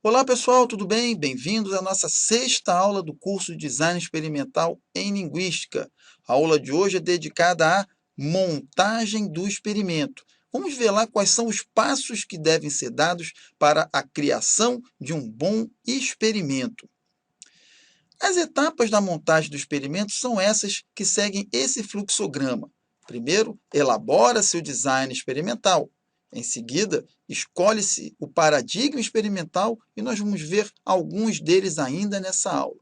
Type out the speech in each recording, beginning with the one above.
Olá pessoal, tudo bem? Bem-vindos à nossa sexta aula do curso de Design Experimental em Linguística. A aula de hoje é dedicada à montagem do experimento. Vamos ver lá quais são os passos que devem ser dados para a criação de um bom experimento. As etapas da montagem do experimento são essas que seguem esse fluxograma. Primeiro, elabora-se o design experimental. Em seguida, escolhe-se o paradigma experimental e nós vamos ver alguns deles ainda nessa aula.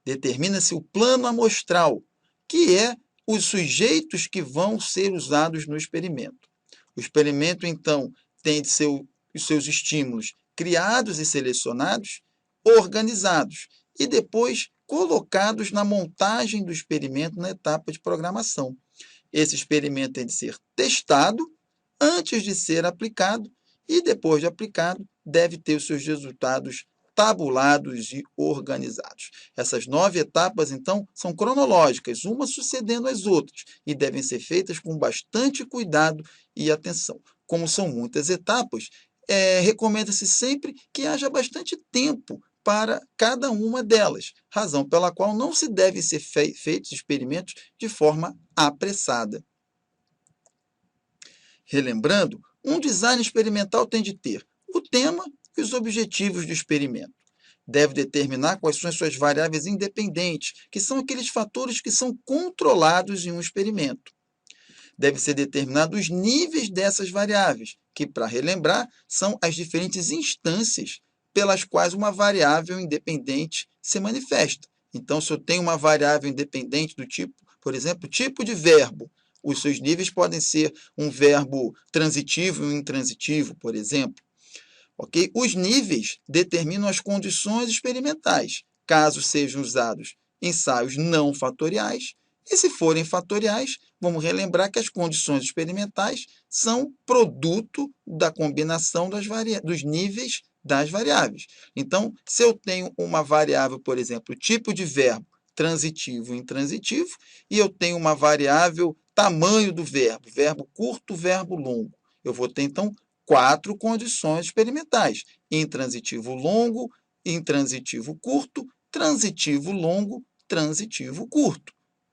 Determina-se o plano amostral, que é os sujeitos que vão ser usados no experimento. O experimento, então, tem de ser os seus estímulos criados e selecionados, organizados e depois colocados na montagem do experimento na etapa de programação. Esse experimento tem de ser testado antes de ser aplicado e, depois de aplicado, deve ter os seus resultados tabulados e organizados. Essas 9 etapas, então, são cronológicas, uma sucedendo às outras, e devem ser feitas com bastante cuidado e atenção. Como são muitas etapas, recomenda-se sempre que haja bastante tempo para cada uma delas, razão pela qual não se devem ser feitos experimentos de forma apressada. Relembrando, um design experimental tem de ter o tema e os objetivos do experimento. Deve determinar quais são as suas variáveis independentes, que são aqueles fatores que são controlados em um experimento. Deve ser determinado os níveis dessas variáveis, que, para relembrar, são as diferentes instâncias pelas quais uma variável independente se manifesta. Então, se eu tenho uma variável independente do tipo, por exemplo, tipo de verbo, os seus níveis podem ser um verbo transitivo e um intransitivo, por exemplo. Okay? Os níveis determinam as condições experimentais, caso sejam usados ensaios não fatoriais, e se forem fatoriais, vamos relembrar que as condições experimentais são produto da combinação dos níveis das variáveis. Então, se eu tenho uma variável, por exemplo, tipo de verbo transitivo e intransitivo, e eu tenho uma variável tamanho do verbo curto, verbo longo, eu vou ter, então, 4 condições experimentais: intransitivo longo, intransitivo curto, transitivo longo, transitivo curto.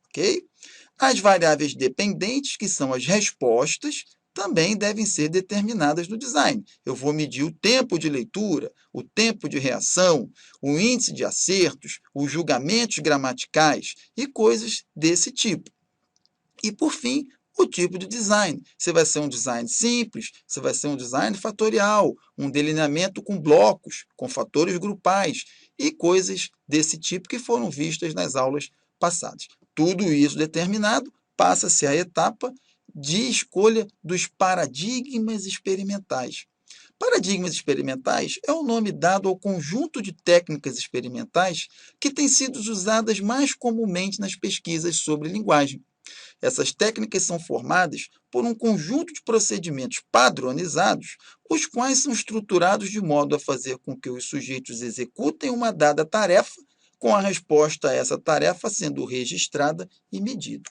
Ok? As variáveis dependentes, que são as respostas, também devem ser determinadas no design. Eu vou medir o tempo de leitura, o tempo de reação, o índice de acertos, os julgamentos gramaticais e coisas desse tipo. E, por fim, o tipo de design. Se vai ser um design simples, se vai ser um design fatorial, um delineamento com blocos, com fatores grupais e coisas desse tipo que foram vistas nas aulas passadas. Tudo isso determinado, passa-se à etapa de escolha dos paradigmas experimentais. Paradigmas experimentais é o nome dado ao conjunto de técnicas experimentais que têm sido usadas mais comumente nas pesquisas sobre linguagem. Essas técnicas são formadas por um conjunto de procedimentos padronizados, os quais são estruturados de modo a fazer com que os sujeitos executem uma dada tarefa, com a resposta a essa tarefa sendo registrada e medida.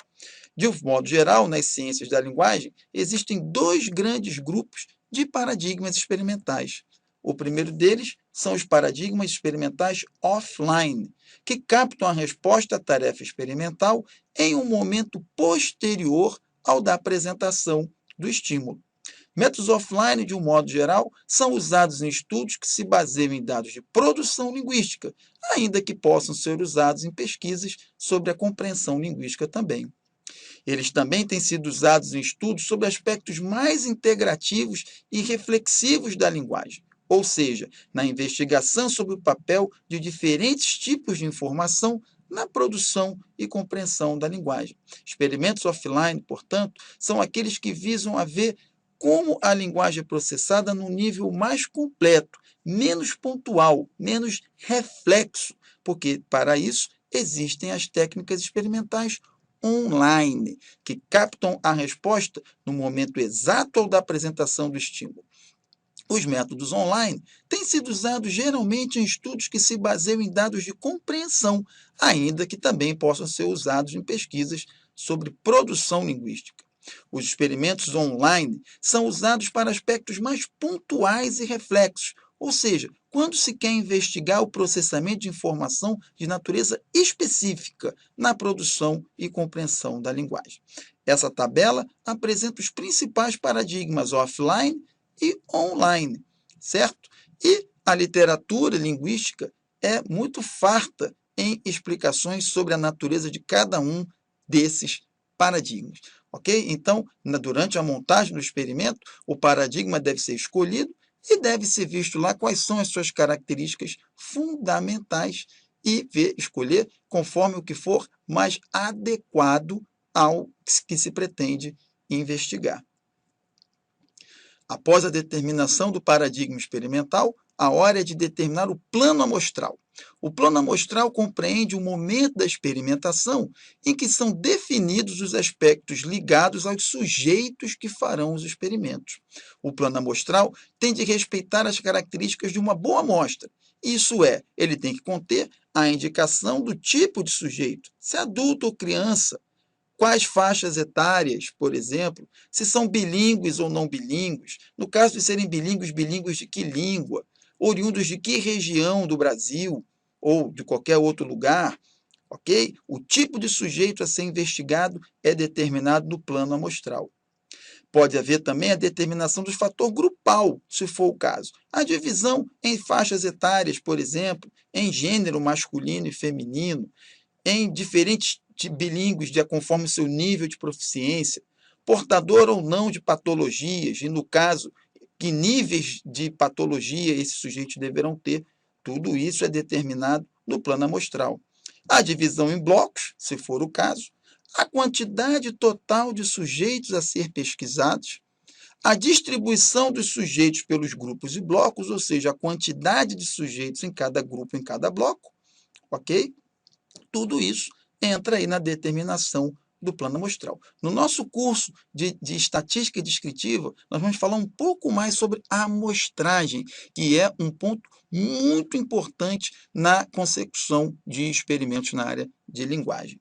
De um modo geral, nas ciências da linguagem, existem 2 grandes grupos de paradigmas experimentais. O primeiro deles são os paradigmas experimentais offline, que captam a resposta à tarefa experimental em um momento posterior ao da apresentação do estímulo. Métodos offline, de um modo geral, são usados em estudos que se baseiam em dados de produção linguística, ainda que possam ser usados em pesquisas sobre a compreensão linguística também. Eles também têm sido usados em estudos sobre aspectos mais integrativos e reflexivos da linguagem, ou seja, na investigação sobre o papel de diferentes tipos de informação na produção e compreensão da linguagem. Experimentos offline, portanto, são aqueles que visam a ver como a linguagem é processada num nível mais completo, menos pontual, menos reflexo, porque, para isso, existem as técnicas experimentais online, que captam a resposta no momento exato ao da apresentação do estímulo. Os métodos online têm sido usados geralmente em estudos que se baseiam em dados de compreensão, ainda que também possam ser usados em pesquisas sobre produção linguística. Os experimentos online são usados para aspectos mais pontuais e reflexos, ou seja, quando se quer investigar o processamento de informação de natureza específica na produção e compreensão da linguagem. Essa tabela apresenta os principais paradigmas offline e online, certo? E a literatura linguística é muito farta em explicações sobre a natureza de cada um desses paradigmas, ok? Então, durante a montagem do experimento, o paradigma deve ser escolhido e deve ser visto lá quais são as suas características fundamentais e escolher conforme o que for mais adequado ao que se pretende investigar. Após a determinação do paradigma experimental, a hora é de determinar o plano amostral. O plano amostral compreende o momento da experimentação em que são definidos os aspectos ligados aos sujeitos que farão os experimentos. O plano amostral tem de respeitar as características de uma boa amostra. Isso é, ele tem que conter a indicação do tipo de sujeito, se é adulto ou criança, quais faixas etárias, por exemplo, se são bilíngues ou não bilíngues, no caso de serem bilíngues, bilíngues de que língua, oriundos de que região do Brasil ou de qualquer outro lugar, ok? O tipo de sujeito a ser investigado é determinado no plano amostral. Pode haver também a determinação do fator grupal, se for o caso. A divisão em faixas etárias, por exemplo, em gênero masculino e feminino, em diferentes bilíngues, conforme o seu nível de proficiência, portador ou não de patologias, e no caso, que níveis de patologia esses sujeitos deverão ter, tudo isso é determinado no plano amostral. A divisão em blocos, se for o caso, a quantidade total de sujeitos a ser pesquisados, a distribuição dos sujeitos pelos grupos e blocos, ou seja, a quantidade de sujeitos em cada grupo, em cada bloco, ok? Tudo isso entra aí na determinação do plano amostral. No nosso curso de estatística descritiva, nós vamos falar um pouco mais sobre a amostragem, que é um ponto muito importante na consecução de experimentos na área de linguagem.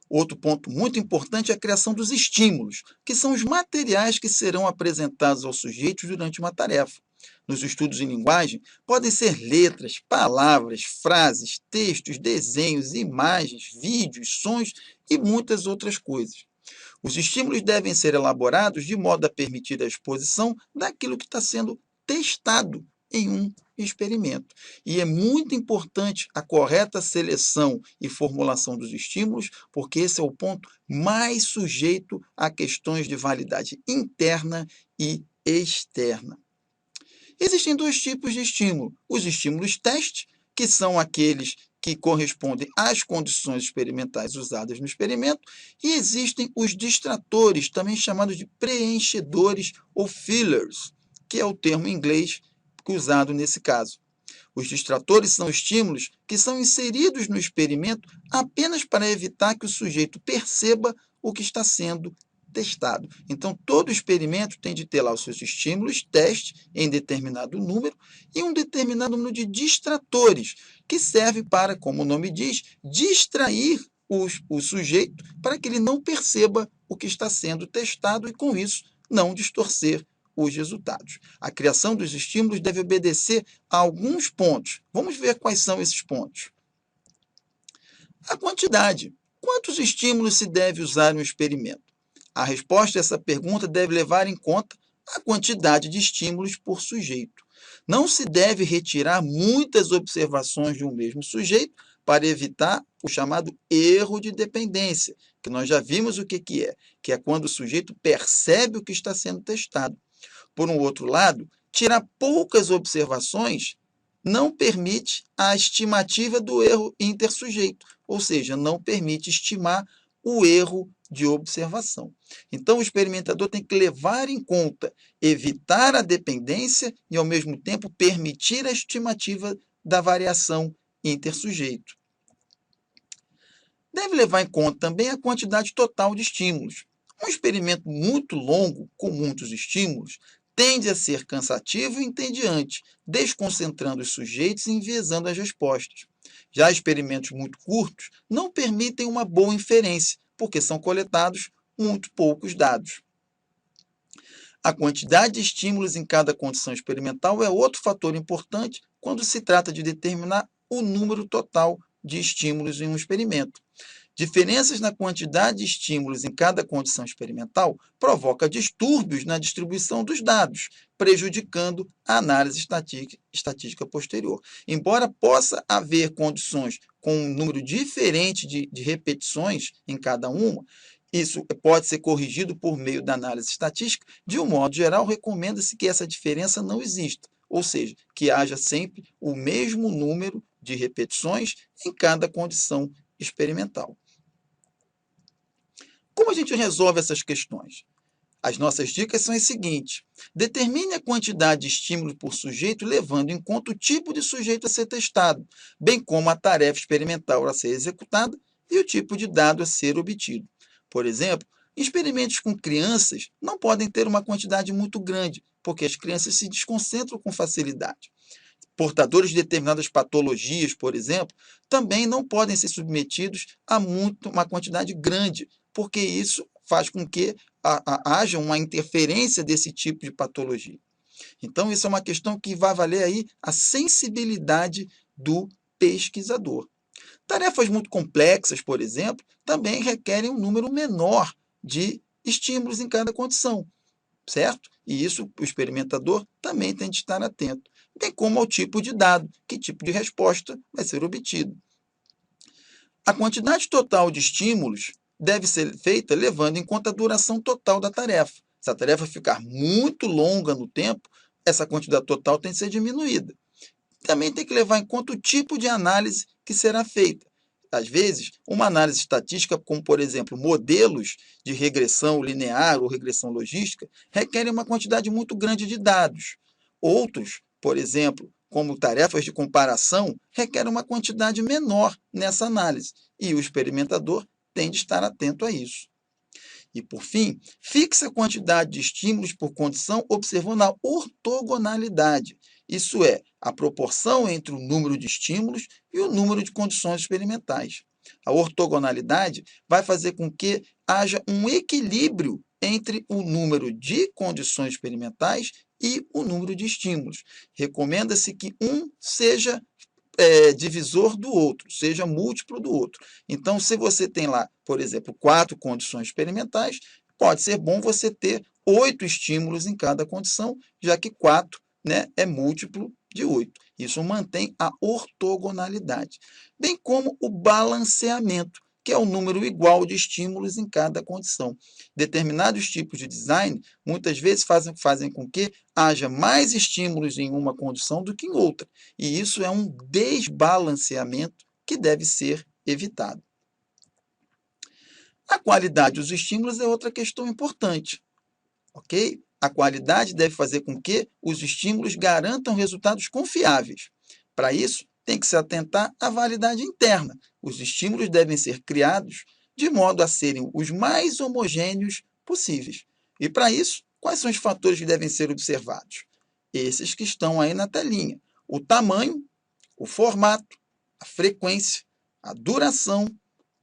Outro ponto muito importante é a criação dos estímulos, que são os materiais que serão apresentados aos sujeitos durante uma tarefa. Nos estudos em linguagem, podem ser letras, palavras, frases, textos, desenhos, imagens, vídeos, sons e muitas outras coisas. Os estímulos devem ser elaborados de modo a permitir a exposição daquilo que está sendo testado em um experimento. E é muito importante a correta seleção e formulação dos estímulos, porque esse é o ponto mais sujeito a questões de validade interna e externa. Existem dois tipos de estímulo. Os estímulos teste, que são aqueles que correspondem às condições experimentais usadas no experimento, e existem os distratores, também chamados de preenchedores ou fillers, que é o termo em inglês usado nesse caso. Os distratores são estímulos que são inseridos no experimento apenas para evitar que o sujeito perceba o que está sendo testado. Então, todo experimento tem de ter lá os seus estímulos, teste em determinado número, e um determinado número de distratores, que serve para, como o nome diz, distrair o sujeito para que ele não perceba o que está sendo testado e, com isso, não distorcer os resultados. A criação dos estímulos deve obedecer a alguns pontos. Vamos ver quais são esses pontos. A quantidade. Quantos estímulos se deve usar no experimento? A resposta a essa pergunta deve levar em conta a quantidade de estímulos por sujeito. Não se deve retirar muitas observações de um mesmo sujeito para evitar o chamado erro de dependência, que nós já vimos o que é quando o sujeito percebe o que está sendo testado. Por um outro lado, tirar poucas observações não permite a estimativa do erro intersujeito, ou seja, não permite estimar o erro de observação. Então, o experimentador tem que levar em conta, evitar a dependência e, ao mesmo tempo, permitir a estimativa da variação intersujeito. Deve levar em conta também a quantidade total de estímulos. Um experimento muito longo, com muitos estímulos, tende a ser cansativo e entediante, desconcentrando os sujeitos e enviesando as respostas. Já experimentos muito curtos não permitem uma boa inferência, porque são coletados muito poucos dados. A quantidade de estímulos em cada condição experimental é outro fator importante quando se trata de determinar o número total de estímulos em um experimento. Diferenças na quantidade de estímulos em cada condição experimental provoca distúrbios na distribuição dos dados, prejudicando a análise estatística posterior. Embora possa haver condições com um número diferente de repetições em cada uma, isso pode ser corrigido por meio da análise estatística. De um modo geral, recomenda-se que essa diferença não exista, ou seja, que haja sempre o mesmo número de repetições em cada condição experimental. Como a gente resolve essas questões? As nossas dicas são as seguintes. Determine a quantidade de estímulos por sujeito, levando em conta o tipo de sujeito a ser testado, bem como a tarefa experimental a ser executada e o tipo de dado a ser obtido. Por exemplo, experimentos com crianças não podem ter uma quantidade muito grande, porque as crianças se desconcentram com facilidade. Portadores de determinadas patologias, por exemplo, também não podem ser submetidos a uma quantidade grande, porque isso faz com que haja uma interferência desse tipo de patologia. Então, isso é uma questão que vai valer aí a sensibilidade do pesquisador. Tarefas muito complexas, por exemplo, também requerem um número menor de estímulos em cada condição, certo? E isso o experimentador também tem de estar atento, bem como ao tipo de dado, que tipo de resposta vai ser obtido. A quantidade total de estímulos deve ser feita levando em conta a duração total da tarefa. Se a tarefa ficar muito longa no tempo, essa quantidade total tem que ser diminuída. Também tem que levar em conta o tipo de análise que será feita. Às vezes, uma análise estatística, como, por exemplo, modelos de regressão linear ou regressão logística, requerem uma quantidade muito grande de dados. Outros, por exemplo, como tarefas de comparação, requerem uma quantidade menor nessa análise, e o experimentador tem de estar atento a isso. E, por fim, fixe a quantidade de estímulos por condição observando a ortogonalidade, isso é, a proporção entre o número de estímulos e o número de condições experimentais. A ortogonalidade vai fazer com que haja um equilíbrio entre o número de condições experimentais e o número de estímulos. Recomenda-se que um seja divisor do outro, seja múltiplo do outro. Então, se você tem lá, por exemplo, 4 condições experimentais, pode ser bom você ter 8 estímulos em cada condição, já que 4, né, é múltiplo de 8. Isso mantém a ortogonalidade. Bem como o balanceamento, que é o número igual de estímulos em cada condição. Determinados tipos de design, muitas vezes, fazem com que haja mais estímulos em uma condição do que em outra. E isso é um desbalanceamento que deve ser evitado. A qualidade dos estímulos é outra questão importante, ok? A qualidade deve fazer com que os estímulos garantam resultados confiáveis. Para isso, tem que se atentar à validade interna. Os estímulos devem ser criados de modo a serem os mais homogêneos possíveis. E para isso, quais são os fatores que devem ser observados? Esses que estão aí na telinha: o tamanho, o formato, a frequência, a duração,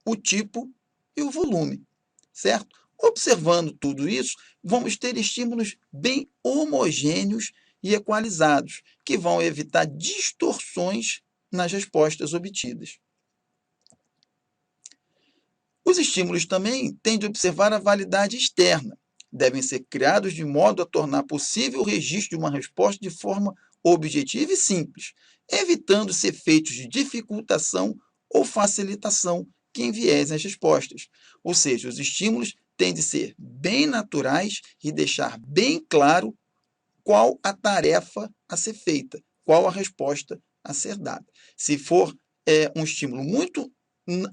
o tipo e o volume, certo? Observando tudo isso, vamos ter estímulos bem homogêneos e equalizados, que vão evitar distorções nas respostas obtidas. Os estímulos também têm de observar a validade externa. Devem ser criados de modo a tornar possível o registro de uma resposta de forma objetiva e simples, evitando-se efeitos de dificultação ou facilitação que enviesem as respostas. Ou seja, os estímulos têm de ser bem naturais e deixar bem claro qual a tarefa a ser feita, qual a resposta a ser dada. Se for um estímulo muito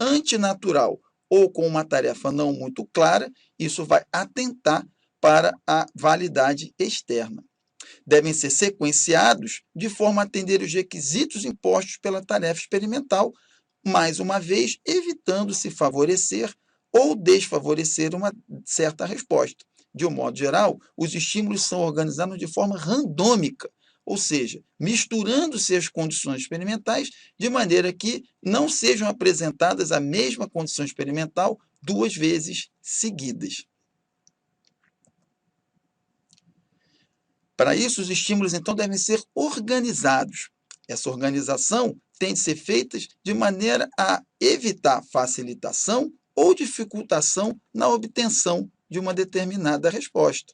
antinatural ou com uma tarefa não muito clara, isso vai atentar para a validade externa. Devem ser sequenciados de forma a atender os requisitos impostos pela tarefa experimental, mais uma vez, evitando-se favorecer ou desfavorecer uma certa resposta. De um modo geral, os estímulos são organizados de forma randômica, ou seja, misturando-se as condições experimentais de maneira que não sejam apresentadas a mesma condição experimental 2 vezes seguidas. Para isso, os estímulos, então, devem ser organizados. Essa organização tem de ser feita de maneira a evitar facilitação ou dificultação na obtenção de uma determinada resposta.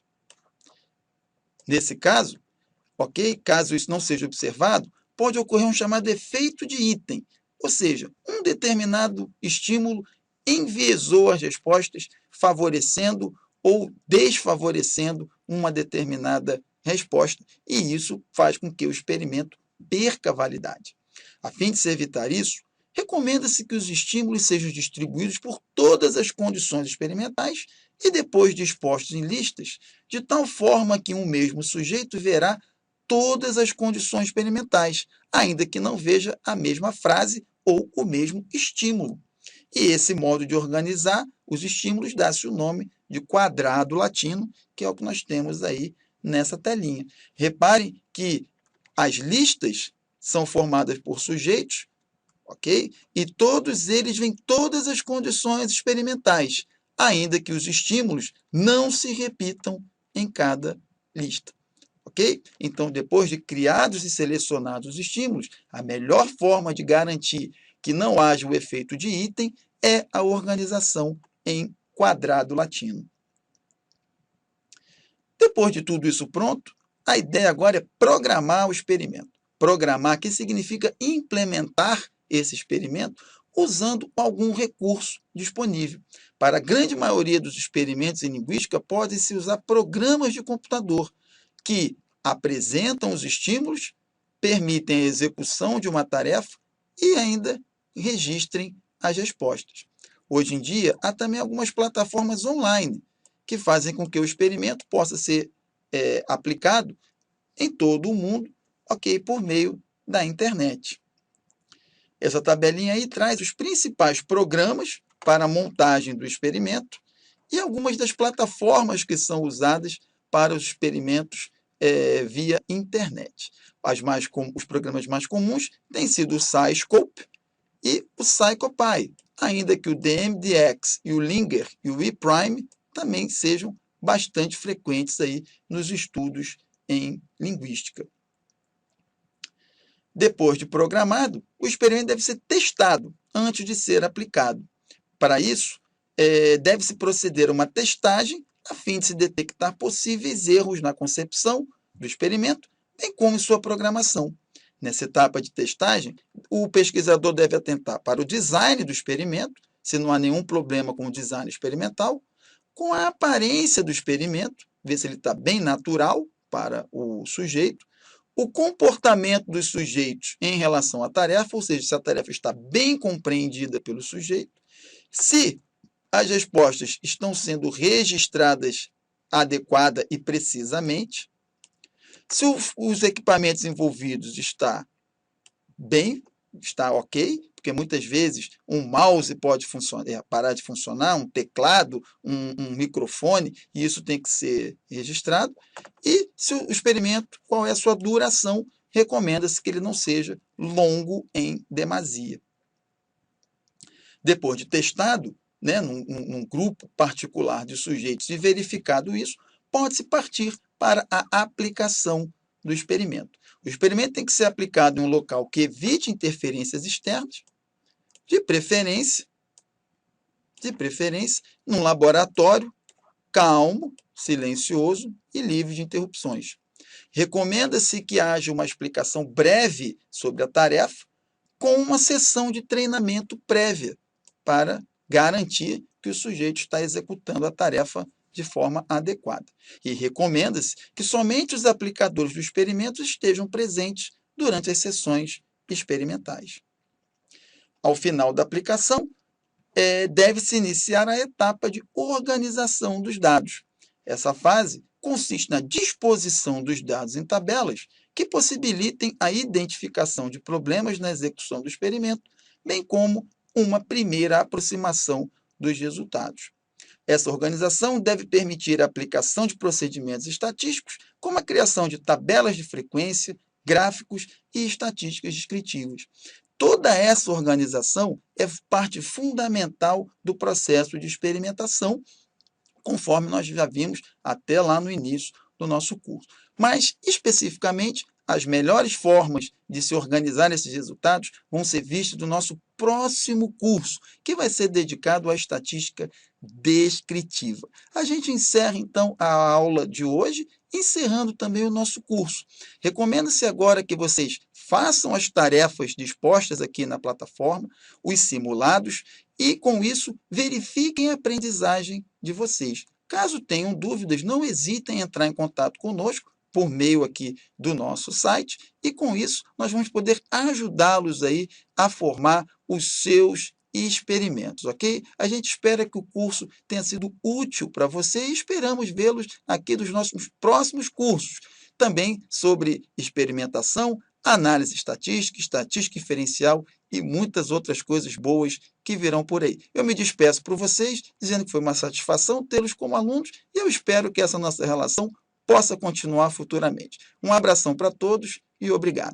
Nesse caso, ok? Caso isso não seja observado, pode ocorrer um chamado efeito de item, ou seja, um determinado estímulo enviesou as respostas, favorecendo ou desfavorecendo uma determinada resposta, e isso faz com que o experimento perca a validade. A fim de se evitar isso, recomenda-se que os estímulos sejam distribuídos por todas as condições experimentais e depois dispostos em listas, de tal forma que um mesmo sujeito verá todas as condições experimentais, ainda que não veja a mesma frase ou o mesmo estímulo. E esse modo de organizar os estímulos dá-se o nome de quadrado latino, que é o que nós temos aí nessa telinha. Reparem que as listas são formadas por sujeitos, ok? E todos eles vêm todas as condições experimentais, ainda que os estímulos não se repitam em cada lista. Ok? Então, depois de criados e selecionados os estímulos, a melhor forma de garantir que não haja o efeito de item é a organização em quadrado latino. Depois de tudo isso pronto, a ideia agora é programar o experimento. Programar, que significa implementar esse experimento usando algum recurso disponível. Para a grande maioria dos experimentos em linguística, podem-se usar programas de computador que apresentam os estímulos, permitem a execução de uma tarefa e ainda registrem as respostas. Hoje em dia, há também algumas plataformas online que fazem com que o experimento possa ser aplicado em todo o mundo, ok, por meio da internet. Essa tabelinha aí traz os principais programas para a montagem do experimento e algumas das plataformas que são usadas para os experimentos via internet. Os programas mais comuns têm sido o SciScope e o PsychoPy, ainda que o DMDX e o Linger e o ePrime também sejam bastante frequentes aí nos estudos em linguística. Depois de programado, o experimento deve ser testado antes de ser aplicado. Para isso, deve-se proceder a uma testagem a fim de se detectar possíveis erros na concepção do experimento, bem como em sua programação. Nessa etapa de testagem, o pesquisador deve atentar para o design do experimento, se não há nenhum problema com o design experimental, com a aparência do experimento, ver se ele está bem natural para o sujeito, o comportamento dos sujeitos em relação à tarefa, ou seja, se a tarefa está bem compreendida pelo sujeito, se as respostas estão sendo registradas adequada e precisamente, se os equipamentos envolvidos está ok, porque muitas vezes um mouse pode parar de funcionar, um teclado, um microfone, e isso tem que ser registrado. E se o experimento, qual é a sua duração, recomenda-se que ele não seja longo em demasia. Depois de testado, né, num grupo particular de sujeitos e verificado isso, pode-se partir para a aplicação do experimento. O experimento tem que ser aplicado em um local que evite interferências externas, de preferência, num laboratório calmo, silencioso e livre de interrupções. Recomenda-se que haja uma explicação breve sobre a tarefa, com uma sessão de treinamento prévia, para garantir que o sujeito está executando a tarefa de forma adequada. E recomenda-se que somente os aplicadores do experimento estejam presentes durante as sessões experimentais. Ao final da aplicação, deve-se iniciar a etapa de organização dos dados. Essa fase consiste na disposição dos dados em tabelas que possibilitem a identificação de problemas na execução do experimento, bem como uma primeira aproximação dos resultados. Essa organização deve permitir a aplicação de procedimentos estatísticos, como a criação de tabelas de frequência, gráficos e estatísticas descritivas. Toda essa organização é parte fundamental do processo de experimentação, conforme nós já vimos até lá no início do nosso curso. Mas, especificamente, as melhores formas de se organizar esses resultados vão ser vistos no nosso próximo curso, que vai ser dedicado à estatística descritiva. A gente encerra, então, a aula de hoje, encerrando também o nosso curso. Recomenda-se agora que vocês façam as tarefas dispostas aqui na plataforma, os simulados, e, com isso, verifiquem a aprendizagem de vocês. Caso tenham dúvidas, não hesitem em entrar em contato conosco por meio aqui do nosso site, e com isso nós vamos poder ajudá-los aí a formar os seus experimentos, ok? A gente espera que o curso tenha sido útil para você e esperamos vê-los aqui nos nossos próximos cursos, também sobre experimentação, análise estatística, estatística inferencial e muitas outras coisas boas que virão por aí. Eu me despeço por vocês, dizendo que foi uma satisfação tê-los como alunos e eu espero que essa nossa relação possa continuar futuramente. Um abração para todos e obrigado.